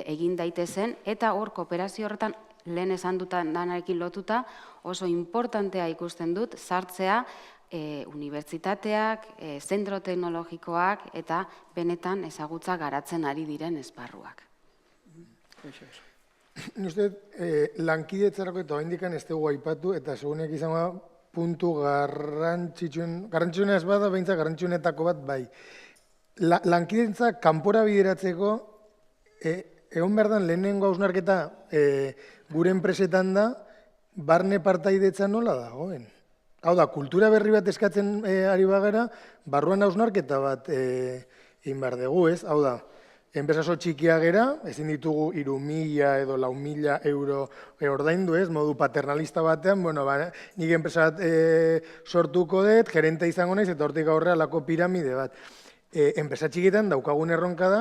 egin daitezen, eta hor kooperazio horretan lehen esan dutan danarekin lotuta oso importantea ikusten dut sartzea unibertsitateak, zentro teknologikoak eta benetan ezagutza garatzen ari diren esparruak. Uste, lankidetzarako eta oaindikan ez dugu aipatu, eta segunek izango puntu garrantzitsuena ez bada, behintzat garrantzitsuenetako bat bai. Lankidetza kanpora bideratzeko, egon behar dan lehenengo hausnarketa gure enpresetan da, barne partaidetza nola dagoen. Hau da, kultura berri bat eskatzen ari bagara, barruan hausnarketa bat egin behar dugu, ez? Hau da, enpresa oso txikia gera, ezin ditugu 3.000 edo 4.000 euro ordaindu, ez? Modu paternalista batean, nik enpresa bat sortuko dut, gerente izango naiz, eta hortik aurrera lako piramide bat. Enpresa txikietan daukagun erronka da,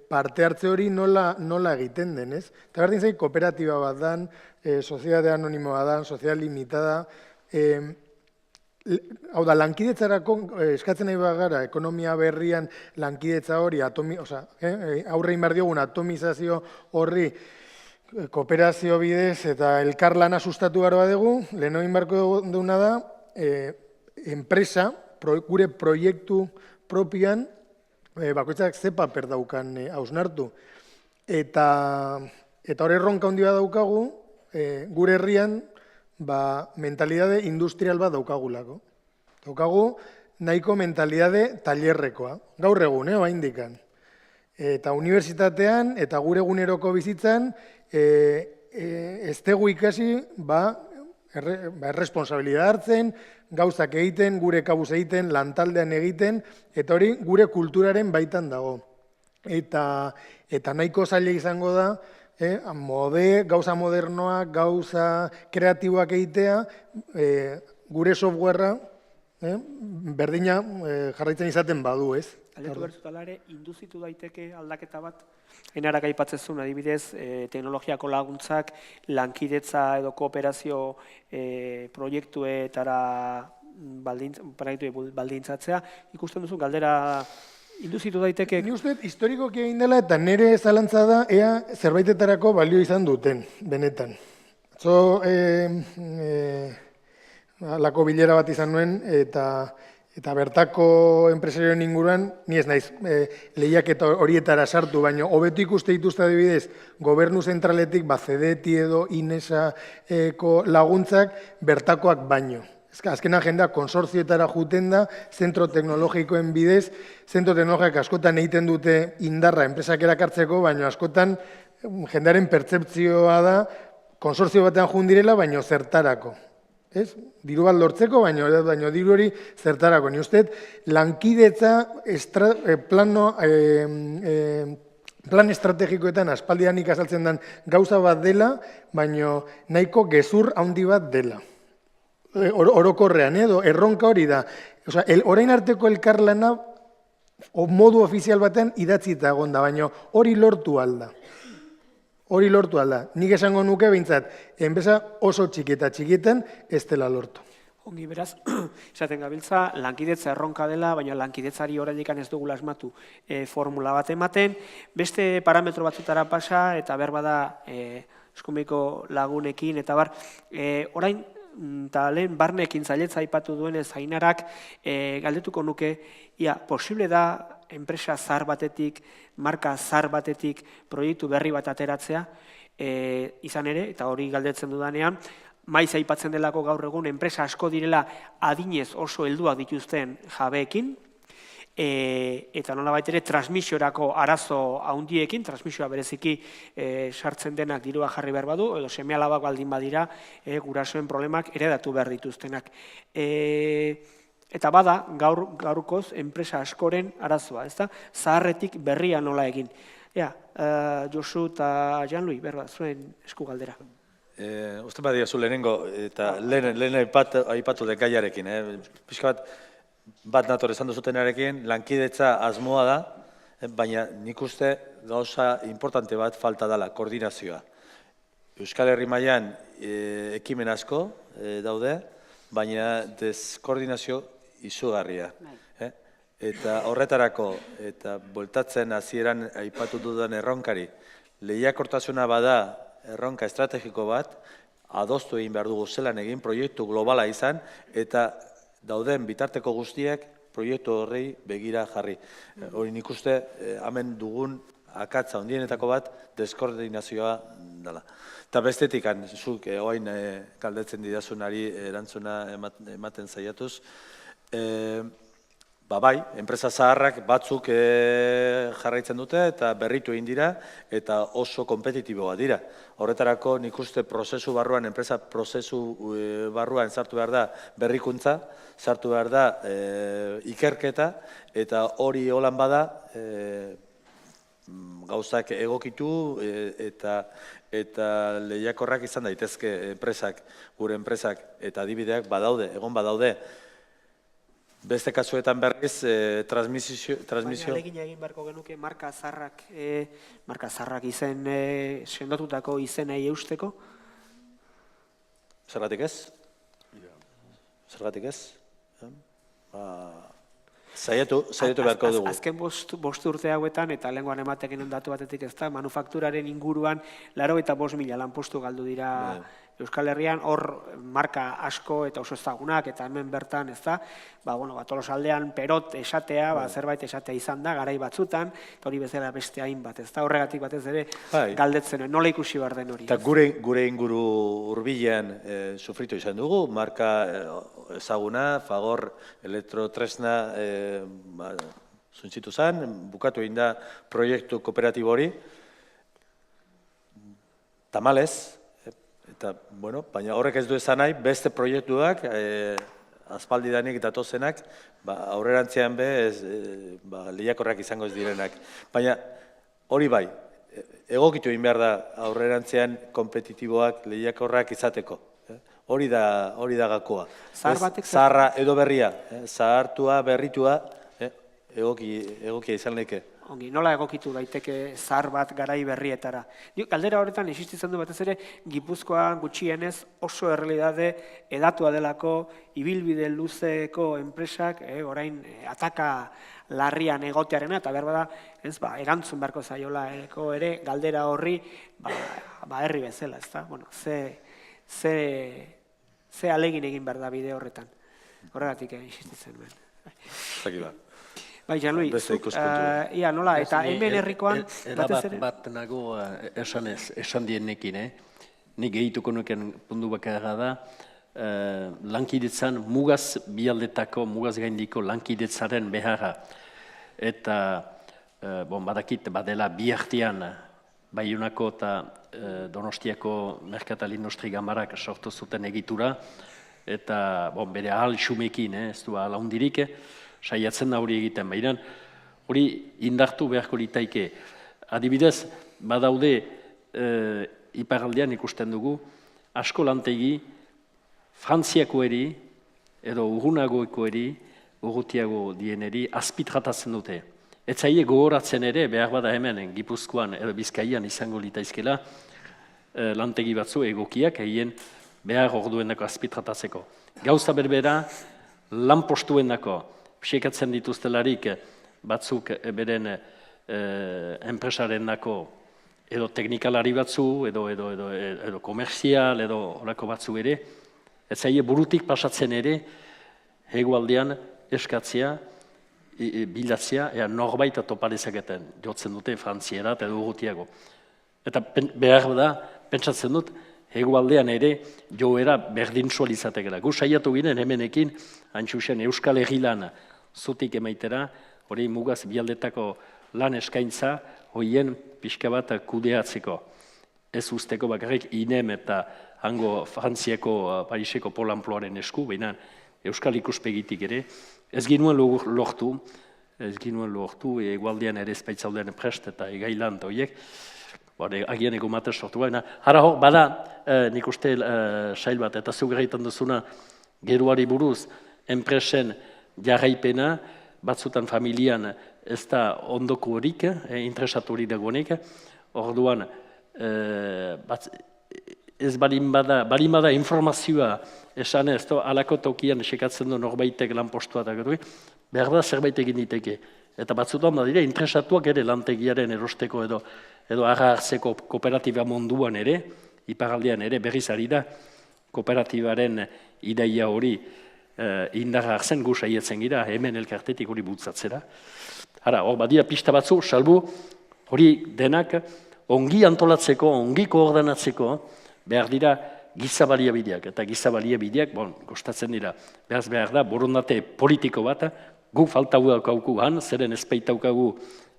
parte hartze hori nola egiten den, ez? Eta berdin zain, kooperatiba bat dan, soziedade anonimoa dan, soziedad limitada. Hau da, lankidetzarako eskatzen nahi bagara, ekonomia berrian lankidetza hori, aurre inbar diogun atomizazio horri, kooperazio bidez eta elkarlana sustatu gara dugu, lehen egin barko duguna da, enpresa, gure proiektu propioan, bakoitzak ze paper daukan hausnartu. Eta hori erronka handi bat daukagu, gure herrian, mentalidade industrial bat daukagulako. Daukagu nahiko mentalidade talerrekoa. Gaur egun, oaindikan. Eta unibertsitatean, eta gure eguneroko bizitzan, ez dugu ikasi, erresponsabilidad hartzen, gauzak egiten, gure kabuz egiten, lantaldean egiten, eta hori gure kulturaren baitan dago. Eta nahiko zaila izango da, gauza modernoak, gauza kreatiboak egitea, gure softwarea berdina jarraitzen izaten badu, ez? Aldetu bertzutala ere, induzitu daiteke aldaketa bat, enarak aipatzezun, adibidez, teknologiako laguntzak, lankidetza edo kooperazio proiektuetara baldintzatzea, ikusten duzu galdera induzitu daiteke. Ni uste, historikoki egin dela, eta nire zalantza da, ea zerbaitetarako balio izan duten, benetan. Atzo, lako bilera bat izan nuen, eta bertako enpresarioen inguruan, ni ez naiz lehiaketa horietara sartu, baina hobeto ikuste dituzte adibidez, gobernu zentraletik, CDT edo INESako laguntzak bertakoak baino. Azkenan jendea konsortzioetara juten da, zentro teknologikoen bidez, zentro teknologikoak askotan egiten dute indarra enpresak erakartzeko, baina askotan jendearen pertzeptzioa da, konsortzio batean jun direla, baino zertarako. Diru bat lortzeko, baino diru hori zertarako. Ni uste, lankidetza plan estrategikoetan aspaldianik azaltzen den gauza bat dela, baino nahiko gezur handi bat dela. Orokorrean, edo erronka hori da. Orain arteko elkarlana modu ofizial batean idatzita egon da, baino hori lortu alda. Hori lortu alda. Nik esango nuke behintzat, enpresa oso txikietan ez dela lortu. Ongi, beraz, esaten gabiltza, lankidetza erronka dela, baina lankidetzari oraindik ez dugula asmatu formula bat ematen, beste parametro batzutara pasa, eta berbada eskumiko lagunekin, eta bar, orain, eta lehen barnekin zailetza aipatu duenez Ainarak galdetuko nuke, posible da enpresa zahar batetik, marka zahar batetik proiektu berri bat ateratzea, izan ere, eta hori galdetzen dudanean, maiz aipatzen delako gaur egun enpresa asko direla adinez oso helduak dituzten jabeekin, eta nolabait ere transmisiorako arazo handiekin, transmisioa bereziki sartzen denak dirua jarri behar badu, edo seme-alabak baldin badira gurasoen problemak eredatu behar dituztenak. Eta bada, gaurkoz, enpresa askoren arazoa, ez da? Zaharretik berria nola egin. Josu eta Jan-Lui, berba, zuen esku galdera. Uste badia zu lehenengo, eta lehen aipatu dekaiarekin. Pixka bat nator esan duzutenarekin, lankidetza asmoa da, baina nik uste gauza importante bat falta dela, koordinazioa. Euskal Herri mailan ekimen asko daude, baina deskoordinazio izugarria. Eta horretarako, eta bueltatzen hasieran aipatu dudan erronkari, lehiakortasuna bada erronka estrategiko bat, adostu egin behar dugu zelan egin, proiektu globala izan, eta dauden bitarteko guztiak proiektu horrei begira jarri. Hori nik uste, hemen dugun akatza handienetako bat, deskoordinazioa dela. Eta bestetik, zuk oain galdetzen didazunari erantzuna ematen saiatuz, bai, enpresa zaharrak batzuk jarraitzen dute eta berritu egin dira eta oso kompetitiboa dira. Horretarako nik uste prozesu barruan, enpresa prozesu barruan sartu behar da berrikuntza, sartu behar da ikerketa eta hori holan bada gauzak egokitu eta lehiakorrak izan daitezke enpresak, gure enpresak eta adibideak badaude, egon badaude. Beste kasuetan berriz, transmisio... Baina alegin egin beharko genuke marka zarrak izen, sendotutako izenei eusteko? Zergatik ez? Zergatik ez? Zaiatu beharko dugu. Azken bost urte hauetan, eta lehenkoan ematekin datu batetik ez da, manufakturaren inguruan 85.000 lanpostu galdu dira Euskal Herrian, hor marka asko eta oso ezagunak, eta hemen bertan, ez da, Tolosaldean perot esatea, zerbait esatea izan da, garai batzutan, eta hori bezala beste hainbat, ez da, horregatik batez ere galdetzen, nola ikusi behar den hori. Eta gure inguru hurbilean sufritu izan dugu, marka ezaguna, Fagor Elektrotresna zuntzitu zen, bukatu egin da proiektu kooperatibo hori, tamalez, eta, baina horrek ez du esan nahi, beste proiektuak, aspaldidanik datozenak, aurrerantzean lehiakorrak izango ez direnak. Baina hori bai, egokitu egin behar da aurrerantzean kompetitiboak lehiakorrak izateko. Hori da gakoa. Zaharra edo berria, zahartua, berritua, egokia izan leke. ongi, nola egokitu daiteke zahar bat garai berrietara. Galdera horretan insistitzen du batez ere, Gipuzkoan gutxienez oso errealitate edatua delako, ibilbide luzeko enpresak, orain ataka larrian egotearena, eta behar bada, erantzun beharko zaiola ere, galdera horri, herri bezala, ez da? Bueno, ze alegin egin behar da bide horretan. Horregatik insistitzen duen. Zaki ba. Bai, Jean-Louis, ia nola, eta hemen herrikoan, batez ere? Bat nago esan dienekin, nik egituko nuken puntu bakarra da, lankidetzan mugaz bialdetako, mugaz gaindiko lankidetzaren beharra. Eta, badakit, badela biartean, Baionako eta Donostiako Merkatal Industri Gamarak sortu zuten egitura, eta bere ahal xumekin, ez du ahal handirik, saiatzen da hori egiten baina, hori indartu beharko litaike. Adibidez, badaude iparraldean ikusten dugu, asko lantegi, Frantziakoeri edo urrunagoekoeri, urrutiago dieneri, azpitratatzen dute. Etzaile gogoratzen ere, behar bada hemen, Gipuzkoan edo Bizkaian izango litaizkela, lantegi batzu egokiak, egin behar orduenako azpitratatzeko. Gauza berbera, lanpostuenako, psiekatzen dituztelarik batzuk beren enpresarendako edo teknikalari batzu, edo komerzial, edo horako batzu ere, etzaile burutik pasatzen ere, hegoaldean eskatzea, bilatzea, norbait toparezaketen, jotzen dute Frantziera eta urrutiago. Eta behar da, pentsatzen dut, hegoaldean ere joera berdintsualizatekela. Gu saiatu ginen hemenekin, antxusen Euskal Herrilan zutik emaitera, hori mugaz bialdetako lan eskaintza, horien pixka bat kudeatzeko. Ez usteko bakarrik INEM eta hango Frantziako, Pariseko Polamploaren esku, baina Euskal ikuspegitik ere, ez ginuen lortu, egualdean ere ezpaitzaldean prest eta egailan horiek, agian ego mate sortu baina. Hara hor, bada, nik uste sail bat, eta zuk egiten duzuna, geruari buruz, enpresen jarraipena, batzutan familian ez da ondoko horik, interesatu hori dagoenik, orduan, ez balin bada informazioa esan ez, alako tokian esekatzen du norbaitek lanpostua da gero, behar da zerbait egin diteke. Eta batzutan badira, interesatuak ere lantegiaren erosteko edo arra hartzeko kooperatiba munduan ere, iparaldean ere berriz ari da, kooperatibaren ideia hori indarra hartzen gu saietzen gira, hemen elkartetik hori bultzatzera. Hara, hor badira pista batzu, salbu hori denak ongi antolatzeko, ongi koordinatzeko, behar dira giza baliabideak, eta giza baliabideak, kostatzen dira, behar da, borondate politiko bat, gu faltaukagu han, zeren ezpeitaukagu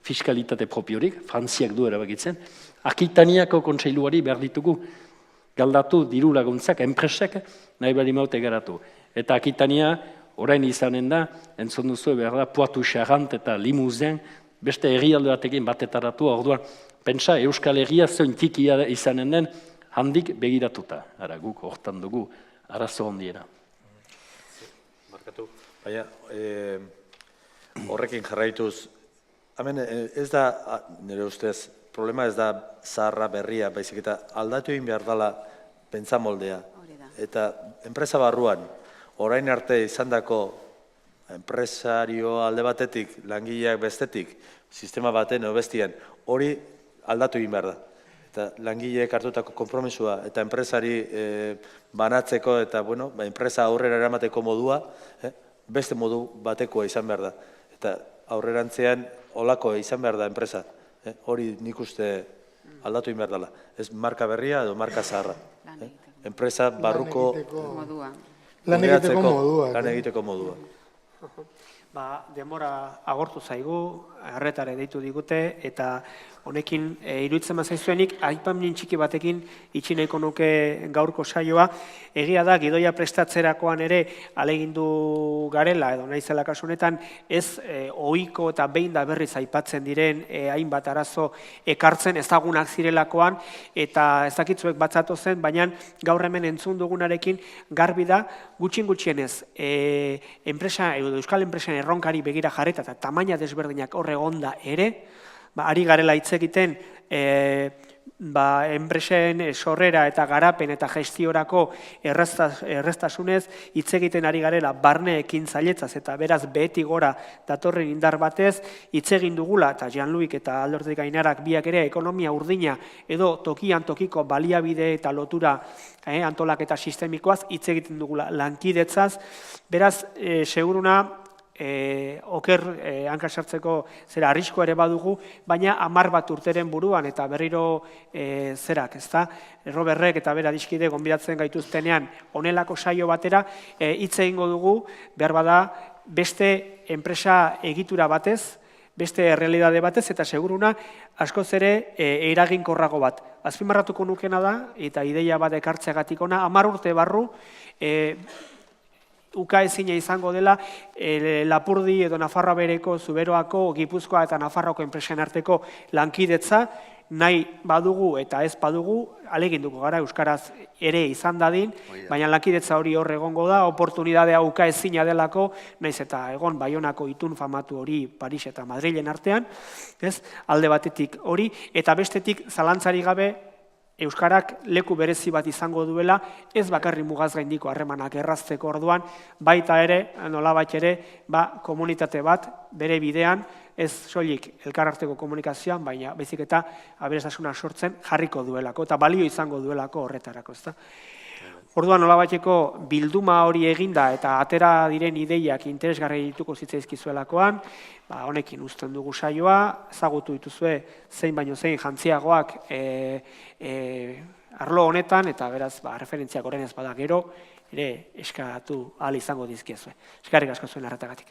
fiskalitate propiorik, Frantziak du erabakitzen, Akitaniako kontseiluari behar ditugu galdatu diru laguntzak, enpresak nahi bali maute garatu. Eta Akitania, orain izanen da, entzun duzu behar da, Poitou Charente eta Limousin, beste herrialde batekin batetaratu, orduan, pentsa Euskal Herria zoin tikia izanen den, handik begiratuta. Ara, guk hortan dugu arazo hondiera. Markatu, baina horrekin jarraituz, hemen ez da, nire ustez, problema ez da zaharra berria, baizik eta aldatu egin behar dela pentsamoldea. Eta enpresa barruan, orain arte izandako enpresario alde batetik, langileak bestetik, sistema baten edo bestian, hori aldatu egin behar da. Eta langileek hartutako konpromisua eta enpresari banatzeko eta enpresa aurrera eramateko modua beste modu batekoa izan behar da. Eta aurrerantzean olako izan behar da enpresa. Hori nik uste aldatu egin behar dela. Ez marka berria edo marka zaharra. Enpresa barruko lan egiteko modua. Demora agortu zaigu, erretare deitu digute, eta honekin iruditzen bazaizuenik, aipamin txiki batekin itxi nahiko nuke gaurko saioa. Egia da, gidoia prestatzerakoan ere alegindu garela, edo naizela kasu honetan, ez ohiko eta behin da berriz aipatzen diren hainbat arazo ekartzen ezagunak zirelakoan, eta ez dakitzuek batzatu zen, baina gaur hemen entzun dugunarekin garbi da, gutxienez, Euskal enpresen erronkari begira jarreta eta tamaina desberdinak hor egonda ere, ari garela hitz egiten enpresen sorrera eta garapen eta gestiorako erraztasunez hitz egiten ari garela barne ekintzailetzaz eta beraz behetik gora datorren indar batez hitz egin dugula eta Jean-Louis eta Aldortek Gainarak biak ere ekonomia urdina edo tokian tokiko baliabide eta lotura antolaketa sistemikoaz hitz egiten dugula lankidetzaz, beraz seguruna oker hanka sartzeko zera arrisko ere badugu, baina 10 bat urteren buruan eta berriro zerak, ezta? Robertrek eta bera adiskide gonbidatzen gaituztenean honelako saio batera hitz egingo dugu, behar bada beste enpresa egitura batez, beste errealidade batez eta seguruna askoz ere eraginkorrago bat. Azpimarratuko nukena da eta ideia bat ekartzeagatik ona 10 urte barru ukaezina izango dela Lapurdi edo Nafarroa bereko Zuberoako, Gipuzkoa eta Nafarroako enpresen arteko lankidetza nahi badugu eta ez badugu, aleginduko gara euskaraz ere izan dadin, baina lankidetza hori hor egongo da, oportunidadea ukaezina delako, naiz eta egon Baionako itun famatu hori Paris eta Madrilen artean, alde batetik hori, eta bestetik zalantzari gabe euskarak leku berezi bat izango duela, ez bakarri mugaz gaindiko harremanak errazteko orduan, baita ere, nolabait ere, komunitate bat bere bidean, ez soilik elkararteko komunikazioan, baina baizik eta aberastasuna sortzen jarriko duelako, eta balio izango duelako horretarako, ezta? Orduan nolabaiteko bilduma hori eginda eta atera diren ideiak interesgarri dituko zitzaizkizuelakoan, honekin uzten dugu saioa, ezagutu dituzue zein baino zein jantziagoak arlo honetan, eta beraz referentziak orain ez bada gero, ere eskatu ahal izango dizkiezue. Eskerrik asko zuen arretagatik.